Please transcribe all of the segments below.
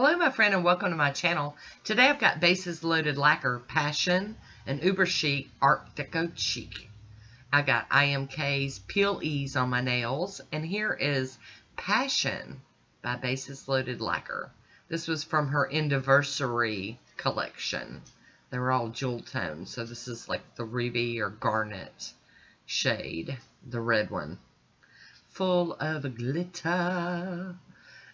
Hello my friend and welcome to my channel. Today I've got bases loaded lacquer Passion and Uber Chic Art Deco Chic. I got IMK's Peeleze on my nails, and here is Passion by Bases Loaded Lacquer. This was from her anniversary collection. They were all jewel tones, so this is like the ruby or garnet shade, the red one. Full of glitter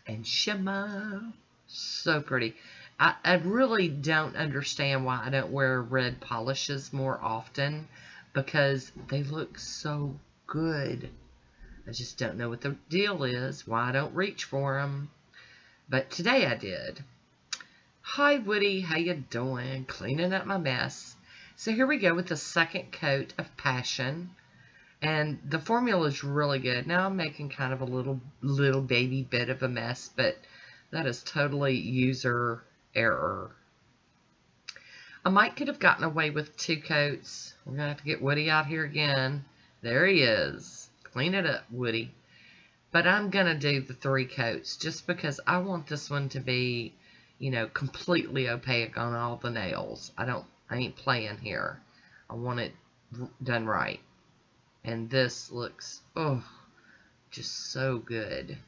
and shimmer. So pretty. I really don't understand why I don't wear red polishes more often, because they look so good. I just don't know what the deal is, why I don't reach for them. But today I did. Hi Woody, how you doing? Cleaning up my mess. So here we go with the second coat of Passion. And the formula is really good. Now I'm making kind of a little baby bit of a mess, but that is totally user error. I might could have gotten away with 2 coats. We're going to have to get Woody out here again. There he is. Clean it up, Woody. But I'm going to do the 3 coats just because I want this one to be, you know, completely opaque on all the nails. I ain't playing here. I want it done right. And this looks, oh, just so good.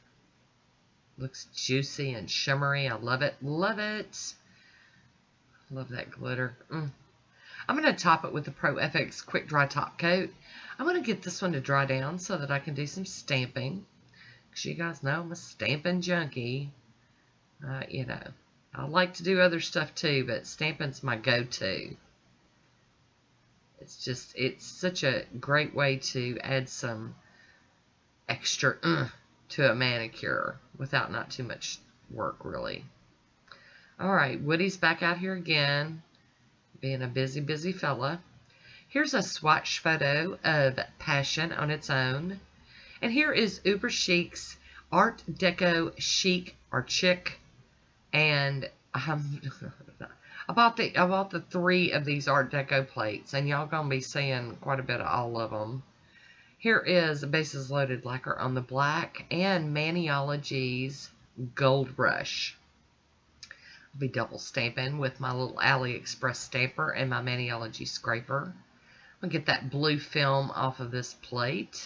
Looks juicy and shimmery. I love it. Love it. Love that glitter. I'm going to top it with the Pro FX Quick Dry Top Coat. I'm going to get this one to dry down so that I can do some stamping. Because you guys know I'm a stamping junkie. You know, I like to do other stuff too, but stamping's my go-to. It's such a great way to add some extra to a manicure without not too much work, really. Alright, Woody's back out here again, being a busy fella. Here's a swatch photo of Passion on its own. And here is Uber Chic's Art Deco Chic or Chic. And I bought the 3 of these Art Deco plates, and y'all gonna be seeing quite a bit of all of them. Here is a Bases Loaded Lacquer on the black and Maniology's Gold Rush. I'll be double stamping with my little AliExpress stamper and my Maniology scraper. I'll get that blue film off of this plate.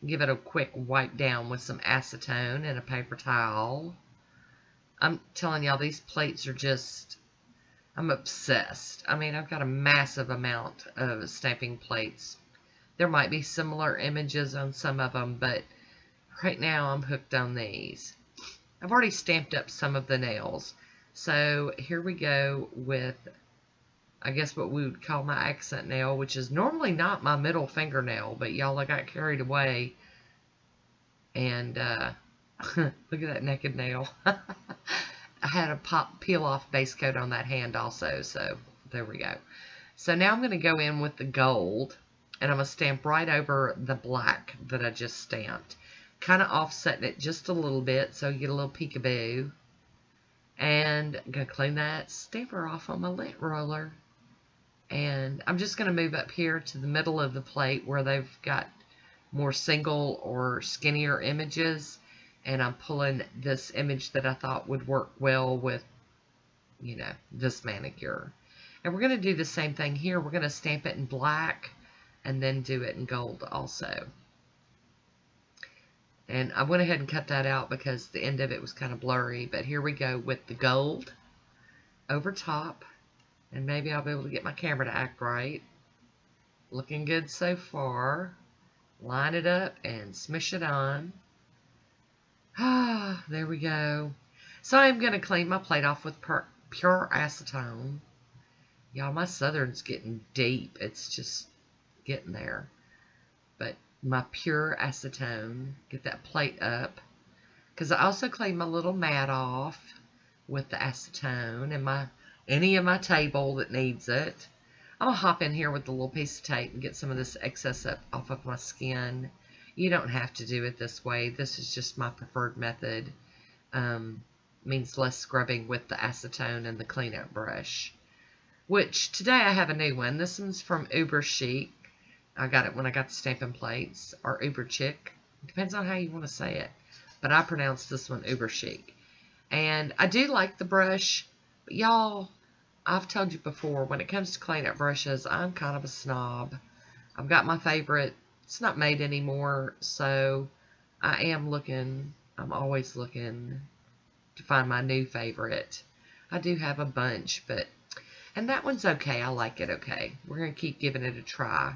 Give it a quick wipe down with some acetone and a paper towel. I'm telling y'all, these plates are just, I'm obsessed. I mean, I've got a massive amount of stamping plates. There might be similar images on some of them, but right now I'm hooked on these. I've already stamped up some of the nails. So here we go with, I guess what we would call my accent nail, which is normally not my middle fingernail, but y'all, I got carried away. And look at that naked nail. I had a peel off base coat on that hand also, so there we go. So now I'm going to go in with the gold. And I'm going to stamp right over the black that I just stamped. Kind of offsetting it just a little bit so you get a little peekaboo. And I'm going to clean that stamper off on my lint roller. And I'm just going to move up here to the middle of the plate where they've got more single or skinnier images. And I'm pulling this image that I thought would work well with, you know, this manicure. And we're going to do the same thing here. We're going to stamp it in black and then do it in gold also. And I went ahead and cut that out because the end of it was kind of blurry. But here we go with the gold over top. And maybe I'll be able to get my camera to act right. Looking good so far. Line it up and smush it on. Ah, there we go. So I'm going to clean my plate off with pure acetone. Y'all, my southern's getting deep. It's just getting there. But my pure acetone, get that plate up, because I also clean my little mat off with the acetone and any of my table that needs it. I'm gonna hop in here with the little piece of tape and get some of this excess up off of my skin. You don't have to do it this way. This is just my preferred method. Means less scrubbing with the acetone and the cleanup brush. Which today I have a new one. This one's from Uber Chic. I got it when I got the stamping plates, or Uber Chic. Depends on how you want to say it. But I pronounce this one Uber Chic. And I do like the brush, but y'all, I've told you before, when it comes to cleanup brushes, I'm kind of a snob. I've got my favorite. It's not made anymore, so I'm always looking to find my new favorite. I do have a bunch, and that one's okay. I like it okay. We're going to keep giving it a try.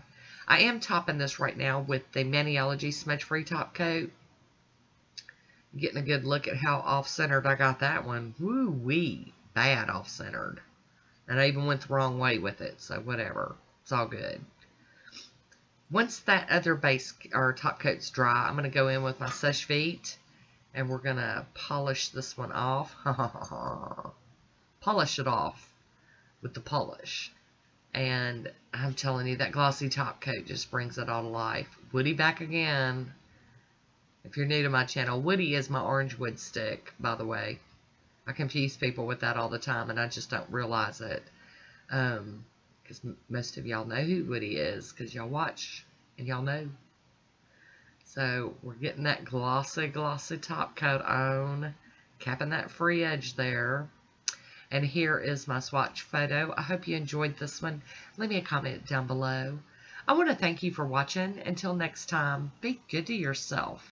I am topping this right now with the Maniology Smudge Free Top Coat. Getting a good look at how off-centered I got that one. Woo-wee. Bad off-centered. And I even went the wrong way with it, so whatever. It's all good. Once that other base or top coat's dry, I'm going to go in with my Sèche Vite, and we're going to polish this one off. Polish it off with the polish. And I'm telling you, that glossy top coat just brings it all to life. Woody back again. If you're new to my channel, Woody is my orange wood stick, by the way. I confuse people with that all the time, and I just don't realize it. Because most of y'all know who Woody is, because y'all watch, and y'all know. So, we're getting that glossy, glossy top coat on. Capping that free edge there. And here is my swatch photo. I hope you enjoyed this one. Leave me a comment down below. I want to thank you for watching. Until next time, be good to yourself.